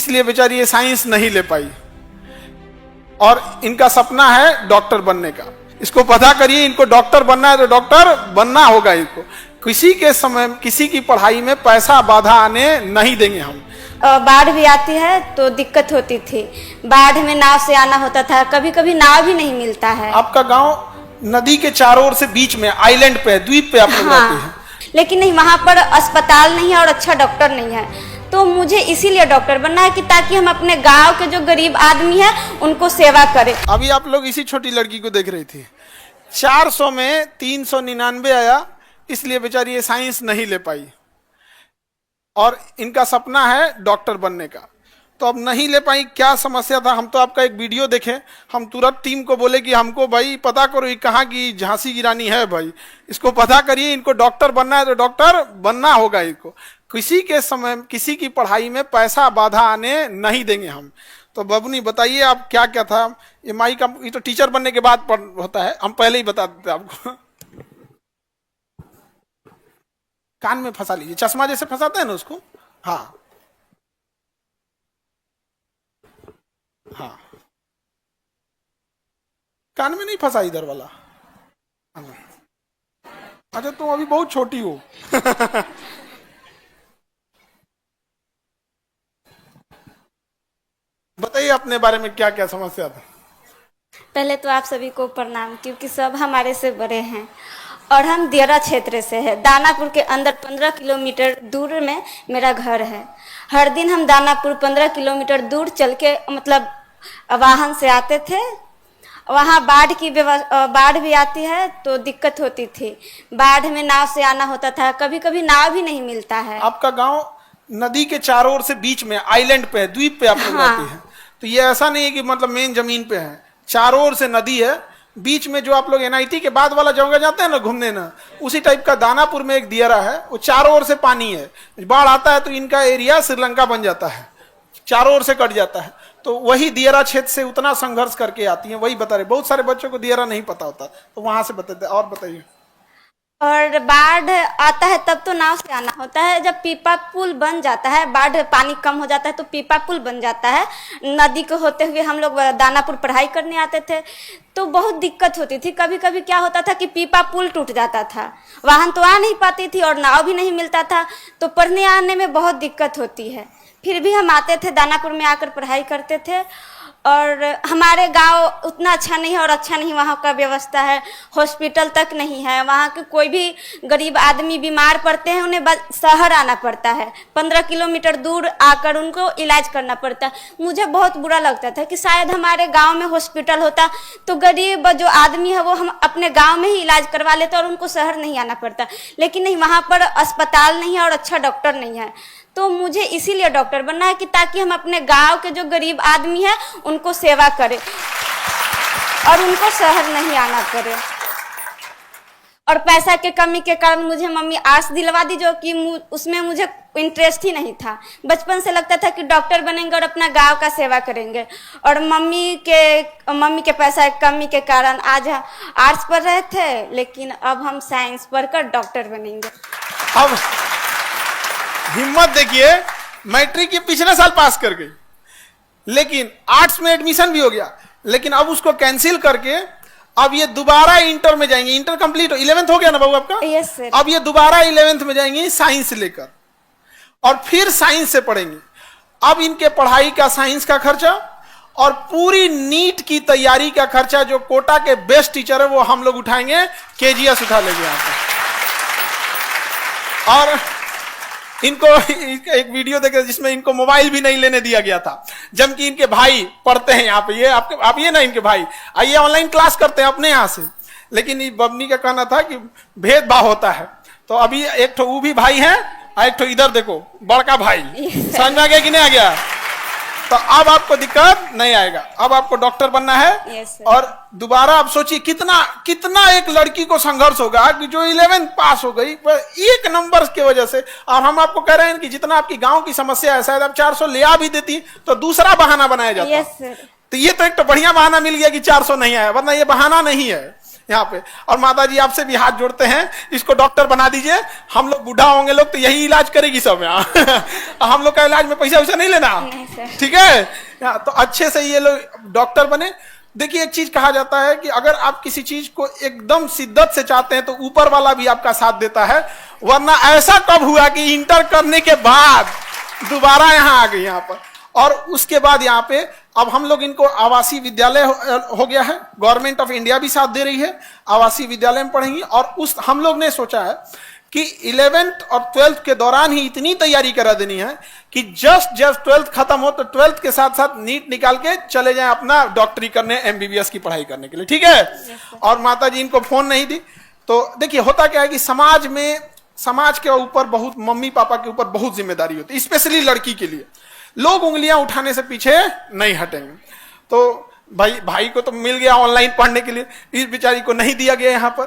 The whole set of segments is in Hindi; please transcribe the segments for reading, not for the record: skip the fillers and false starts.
इसलिए बेचारी ये साइंस नहीं ले पाई और इनका सपना है डॉक्टर बनने का। इसको पता करिए, इनको डॉक्टर बनना है तो डॉक्टर बनना होगा इनको। किसी के समय किसी की पढ़ाई में पैसा बाधा आने नहीं देंगे हम। बाढ़ भी आती है तो दिक्कत होती थी, बाढ़ में नाव से आना होता था, कभी कभी नाव भी नहीं मिलता है। आपका गांव नदी के चारों ओर से बीच में आइलैंड पे है, द्वीप पे आप लोग रहते हैं। लेकिन नहीं, वहाँ पर अस्पताल नहीं है और अच्छा डॉक्टर नहीं है, तो मुझे इसीलिए डॉक्टर बनना है कि ताकि हम अपने गांव के जो गरीब आदमी है उनको सेवा करें। अभी आप लोग इसी छोटी लड़की को देख रही थी, 400 में 399 आया, इसलिए बेचारी ये साइंस नहीं ले पाई और इनका सपना है डॉक्टर बनने का। तो अब नहीं ले पाई, क्या समस्या था? हम तो आपका एक वीडियो देखे, हम तुरंत टीम को बोले कि हमको भाई पता करो ये कहाँ की झांसी की रानी है, भाई इसको पता करिए, इनको डॉक्टर बनना है तो डॉक्टर बनना होगा इनको। किसी के समय किसी की पढ़ाई में पैसा बाधा आने नहीं देंगे हम। तो बबनी बताइए आप क्या क्या था ये माई का? ये तो टीचर बनने के बाद होता है, हम पहले ही बता देते आपको। कान में फंसा लीजिए, चश्मा जैसे फंसाते हैं ना उसको। हाँ हाँ, कान में नहीं फंसा इधर वाला। अच्छा तुम अभी बहुत छोटी हो। बताइए अपने बारे में क्या क्या समस्या था? पहले तो आप सभी को प्रणाम, क्योंकि सब हमारे से बड़े हैं और हम दियरा क्षेत्र से है। दानापुर के अंदर 15 किलोमीटर दूर में मेरा घर है। हर दिन हम दानापुर 15 किलोमीटर दूर चल के मतलब वाहन से आते थे। वहाँ बाढ़ भी आती है तो दिक्कत होती थी, बाढ़ में नाव से आना होता था, कभी कभी नाव भी नहीं मिलता है। आपका गांव नदी के चारों ओर से बीच में आइलैंड पे है, द्वीप पे आप लोग रहते हैं। तो ये ऐसा नहीं है कि मतलब मेन जमीन पे है, चारों ओर से नदी है, बीच में जो आप लोग NIT के बाद वाला जगह जाते हैं ना घूमने ना, उसी टाइप का दानापुर में एक दियरा है, वो चारों ओर से पानी है। बाढ़ आता है तो इनका एरिया श्रीलंका बन जाता है, चारों ओर से कट जाता है। तो वही दियरा क्षेत्र से उतना संघर्ष करके आती है, वही बता रहे। बहुत सारे बच्चों को दियरा नहीं पता होता, तो वहां से बताते। और बताइए। और बाढ़ आता है तब तो नाव से आना होता है, जब पीपा पुल बन जाता है, बाढ़ पानी कम हो जाता है तो पीपा पुल बन जाता है। नदी को होते हुए हम लोग दानापुर पढ़ाई करने आते थे तो बहुत दिक्कत होती थी। कभी कभी क्या होता था कि पीपा पुल टूट जाता था, वाहन तो आ नहीं पाती थी और नाव भी नहीं मिलता था, तो पढ़ने आने में बहुत दिक्कत होती है। फिर भी हम आते थे, दानापुर में आकर पढ़ाई करते थे। और हमारे गांव उतना अच्छा नहीं है और अच्छा नहीं वहाँ का व्यवस्था है, हॉस्पिटल तक नहीं है। वहाँ के कोई भी गरीब आदमी बीमार पड़ते हैं उन्हें शहर आना पड़ता है, 15 किलोमीटर दूर आकर उनको इलाज करना पड़ता है। मुझे बहुत बुरा लगता था कि शायद हमारे गांव में हॉस्पिटल होता तो गरीब जो आदमी है वो हम अपने गाँव में ही इलाज करवा लेते और उनको शहर नहीं आना पड़ता। लेकिन नहीं, वहाँ पर अस्पताल नहीं है और अच्छा डॉक्टर नहीं है, तो मुझे इसीलिए डॉक्टर बनना है कि ताकि हम अपने गांव के जो गरीब आदमी है उनको सेवा करें और उनको शहर नहीं आना पड़े। और पैसा के कमी के कारण मुझे मम्मी आर्ट्स दिलवा दी, जो कि उसमें मुझे इंटरेस्ट ही नहीं था। बचपन से लगता था कि डॉक्टर बनेंगे और अपना गांव का सेवा करेंगे, और मम्मी के पैसा की कमी के कारण आज आर्ट्स पढ़ रहे थे, लेकिन अब हम साइंस पढ़कर डॉक्टर बनेंगे। अब हिम्मत देखिए, मैट्रिक की पिछले साल पास कर गई, लेकिन आर्ट्स में एडमिशन भी हो गया, लेकिन अब उसको कैंसिल करके अब ये दोबारा इंटर में जाएंगे। इंटर कंप्लीट 11th हो गया ना बाबू आपका? Yes sir. अब ये दोबारा 11th में जाएंगे साइंस लेकर और फिर साइंस से पढ़ेंगे। अब इनके पढ़ाई का, साइंस का खर्चा और पूरी नीट की तैयारी का खर्चा जो कोटा के बेस्ट टीचर है वो हम लोग उठाएंगे, KGS उठा लेंगे यहाँ पे। और इनको एक वीडियो देखे जिसमें इनको मोबाइल भी नहीं लेने दिया गया था, जबकि इनके भाई पढ़ते हैं यहाँ पे। ये आप ये ना, इनके भाई आइए ऑनलाइन क्लास करते हैं अपने यहाँ से, लेकिन बबनी का कहना था कि भेदभाव होता है। तो अभी एक ठो वो भी भाई है और एक ठो इधर देखो बड़का भाई। समझ में आ गया कि नहीं आ गया? तो अब आपको दिक्कत नहीं आएगा, अब आपको डॉक्टर बनना है। और दोबारा आप सोचिए कितना एक लड़की को संघर्ष होगा कि जो 11th पास हो गई एक नंबर की वजह से। और हम आपको कह रहे हैं कि जितना आपकी गांव की समस्या है, शायद आप 400 ले आ भी देती तो दूसरा बहाना बनाया जाता। तो ये तो एक तो बढ़िया बहाना मिल गया कि 400 नहीं आया, वरना ये बहाना नहीं है। यहाँ पे। और माता जी आपसे भी हाथ जोड़ते हैं, इसको डॉक्टर बना दीजिए, हम लोग बूढ़ा होंगे लोग तो यही इलाज करेगी सब यहाँ। हम लोग का इलाज में पैसा वैसा नहीं लेना, ठीक है। तो अच्छे से ये लोग डॉक्टर बने। देखिए एक चीज कहा जाता है कि अगर आप किसी चीज को एकदम शिद्दत से चाहते हैं तो ऊपर वाला भी आपका साथ देता है, वरना ऐसा कब हुआ कि इंटर करने के बाद दोबारा यहाँ आ गई यहाँ पर। और उसके बाद यहाँ पे अब हम लोग इनको आवासीय विद्यालय हो गया है, गवर्नमेंट ऑफ इंडिया भी साथ दे रही है, आवासीय विद्यालय में पढ़ेंगी। और उस हम लोग ने सोचा है कि 11th और 12th के दौरान ही इतनी तैयारी करा देनी है कि जस्ट 12th खत्म हो तो 12th के साथ साथ नीट निकाल के चले जाएं अपना डॉक्टरी करने, MBBS की पढ़ाई करने के लिए, ठीक है। और माता जी इनको फोन नहीं दी। तो देखिए होता क्या है कि समाज के ऊपर बहुत, मम्मी पापा के ऊपर बहुत जिम्मेदारी होती है, स्पेशली लड़की के लिए। लोग उंगलियां उठाने से पीछे नहीं हटेंगे। तो भाई को तो मिल गया ऑनलाइन पढ़ने के लिए, इस बेचारी को नहीं दिया गया यहाँ पर,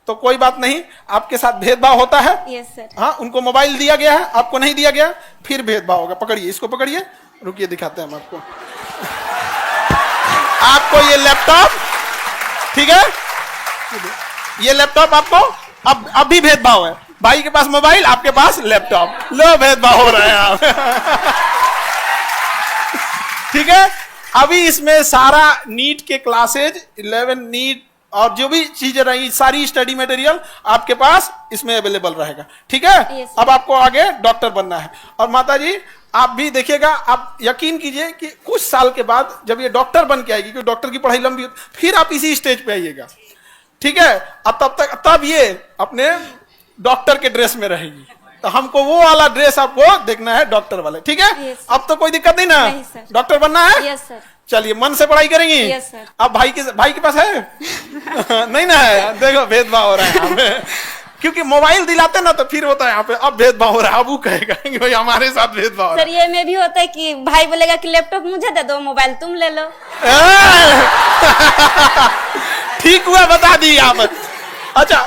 तो कोई बात नहीं, आपके साथ भेदभाव होता है। Yes sir. हाँ, उनको मोबाइल दिया गया है, आपको नहीं दिया गया, फिर भेदभाव होगा। पकड़िए, इसको पकड़िए, रुकिए दिखाते हैं हम आपको। आपको ये लैपटॉप, ठीक है, ये लैपटॉप आपको अब भी भेदभाव है। भाई के पास मोबाइल, आपके पास लैपटॉप, लो भेदभाव हो रहा है आप। ठीक है। अभी इसमें सारा नीट के क्लासेज, 11 नीट और जो भी चीजें रही, सारी स्टडी मटेरियल आपके पास इसमें अवेलेबल रहेगा, ठीक है। yes, अब आपको आगे डॉक्टर बनना है। और माता जी आप भी देखिएगा, आप यकीन कीजिए कि कुछ साल के बाद जब ये डॉक्टर बन के आएगी, क्योंकि डॉक्टर की पढ़ाई लंबी होती, फिर आप इसी स्टेज पे आइएगा, ठीक है। अब तब ये अपने डॉक्टर के ड्रेस में रहेगी। तो हमको वो वाला ड्रेस आपको देखना है, डॉक्टर वाले, ठीक है। yes, अब तो कोई दिक्कत नहीं ना, डॉक्टर बनना है। Yes sir. चलिए मन से पढ़ाई करेंगी। yes, sir. अब भाई के पास है नहीं ना है, देखो भेदभाव हो रहा है यहाँ पे। क्योंकि मोबाइल दिलाते ना तो फिर होता है यहाँ पे, अब भेदभाव हो रहा है, अब वो कहेगा कि भाई हमारे साथ भेदभाव हो रहा सर ये में भी होता है कि भाई बोलेगा कि लैपटॉप मुझे दे दो, मोबाइल तुम ले लो। ठीक हुआ, बता दी आप। अच्छा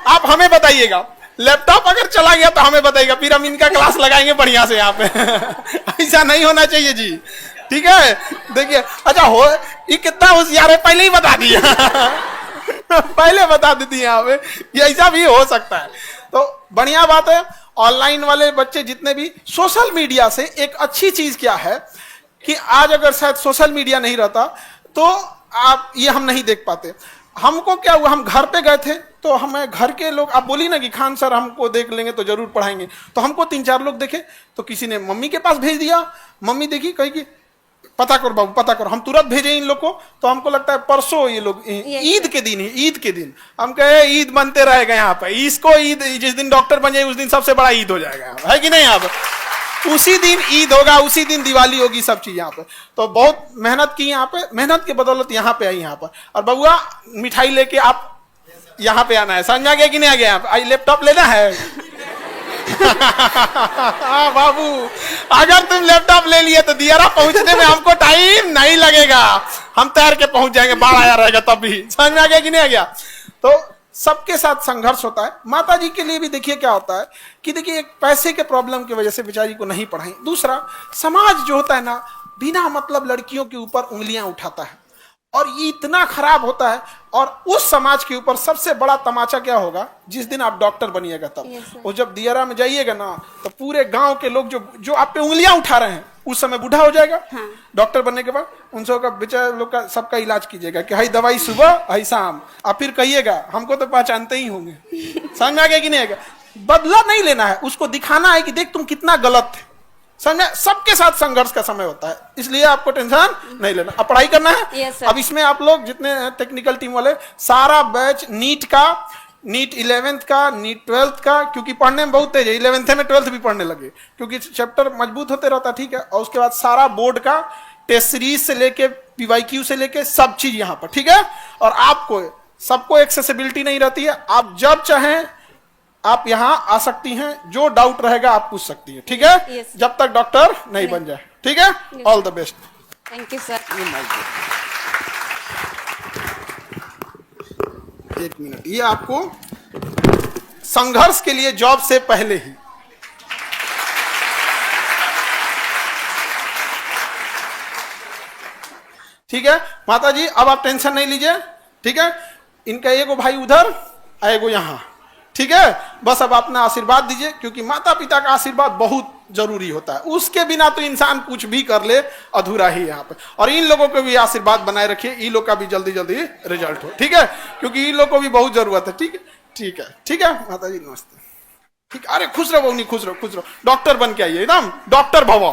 आप हमें बताइएगा, लैपटॉप अगर चला गया तो हमें बताइएगा, फिर हम इनका क्लास लगाएंगे बढ़िया से यहाँ पे। ऐसा नहीं होना चाहिए जी, ठीक है। देखिए अच्छा हो, ये कितना होशियार है, पहले ही बता दिया। पहले बता देती यहाँ पे, ये ऐसा भी हो सकता है। तो बढ़िया बात है। ऑनलाइन वाले बच्चे जितने भी, सोशल मीडिया से एक अच्छी चीज क्या है कि आज अगर शायद सोशल मीडिया नहीं रहता तो आप ये हम नहीं देख पाते। हमको क्या हुआ, हम घर पे गए थे तो हमें घर के लोग, आप बोली ना कि खान सर हमको देख लेंगे तो जरूर पढ़ाएंगे, तो हमको 3-4 लोग देखे, तो किसी ने मम्मी के पास भेज दिया, मम्मी देखी कही कि पता करो बाबू पता करो, हम तुरंत भेजे इन लोग को। तो हमको लगता है परसों ये लोग ईद के दिन ही, ईद के दिन हम कहे ईद बनते रहेगा यहाँ पे, इसको ईद, जिस दिन डॉक्टर बन जाए उस दिन सबसे बड़ा ईद हो जाएगा, है कि नहीं। यहाँ पे उसी दिन ईद होगा, उसी दिन दिवाली होगी, सब चीज यहाँ पे। तो बहुत मेहनत की यहाँ पे, मेहनत के बदौलत यहाँ पे आई यहाँ पर। और बबुआ मिठाई लेके आप यहाँ पे आना है, समझ आ गया कि नहीं आ गया। यहाँ पे लैपटॉप लेना है। हाँ बाबू, अगर तुम लैपटॉप ले लिए तो दियारा पहुंचने में हमको टाइम नहीं लगेगा, हम तैर के पहुंच जाएंगे, बाढ़ आया रहेगा तब भी। समझ में आ गया कि नहीं आ गया। तो सबके साथ संघर्ष होता है। माता जी के लिए भी देखिए क्या होता है कि देखिए एक पैसे के प्रॉब्लम की वजह से बेचारी को नहीं पढ़ाई, दूसरा समाज जो होता है ना, बिना मतलब लड़कियों के ऊपर उंगलियां उठाता है और ये इतना खराब होता है। और उस समाज के ऊपर सबसे बड़ा तमाचा क्या होगा, जिस दिन आप डॉक्टर बनिएगा तब। वो जब दियारा में जाइएगा ना तो पूरे गांव के लोग जो आप पे उंगलियां उठा रहे हैं, उस समय बूढ़ा हो जाएगा। हाँ। डॉक्टर बनने के बाद उन सब का बेचारे लोग का सबका इलाज कीजिएगा कि हाई दवाई सुबह हाई शाम, और फिर कहिएगा हमको तो पहचानते ही होंगे। समझ में आ गया कि नहीं आएगा। बदला नहीं लेना है, उसको दिखाना है कि देख तुम कितना गलत थे। समझे, सबके साथ संघर्ष का समय होता है, इसलिए आपको टेंशन नहीं लेना। अब पढ़ाई करना है। yes, अब इसमें आप लोग जितने टेक्निकल टीम वाले, सारा बैच नीट का, नीट 11th का, नीट 12th का, क्योंकि पढ़ने में बहुत तेज है, 11th में 12th भी पढ़ने लगे क्योंकि चैप्टर मजबूत होते रहता, ठीक है। और उसके बाद सारा बोर्ड का टेस्ट सीरीज से लेके PYQ से लेके सब चीज यहाँ पर, ठीक है। और आपको सबको एक्सेसिबिलिटी नहीं रहती है, आप जब चाहें आप यहाँ आ सकती हैं, जो डाउट रहेगा आप पूछ सकती हैं, ठीक है। yes, जब तक डॉक्टर नहीं बन जाए, ठीक है। All the best. Thank you sir. एक मिनट, ये आपको संघर्ष के लिए जॉब से पहले ही, ठीक है। माता जी अब आप टेंशन नहीं लीजिए, ठीक है। इनका एगो भाई उधर, एगो यहाँ, ठीक है। बस अब अपना आशीर्वाद दीजिए, क्योंकि माता पिता का आशीर्वाद बहुत जरूरी होता है, उसके बिना तो इंसान कुछ भी कर ले अधूरा ही यहाँ पे। और इन लोगों को भी आशीर्वाद बनाए रखिए, इन लोग का भी जल्दी जल्दी रिजल्ट हो, ठीक है, क्योंकि इन लोग को भी बहुत जरूरत है। ठीक है, ठीक है, ठीक है माता जी नमस्ते। ठीक, अरे खुश रहो बहनी, खुश रहो, खुश रहो, डॉक्टर बन के आइए, एकदम डॉक्टर भवो।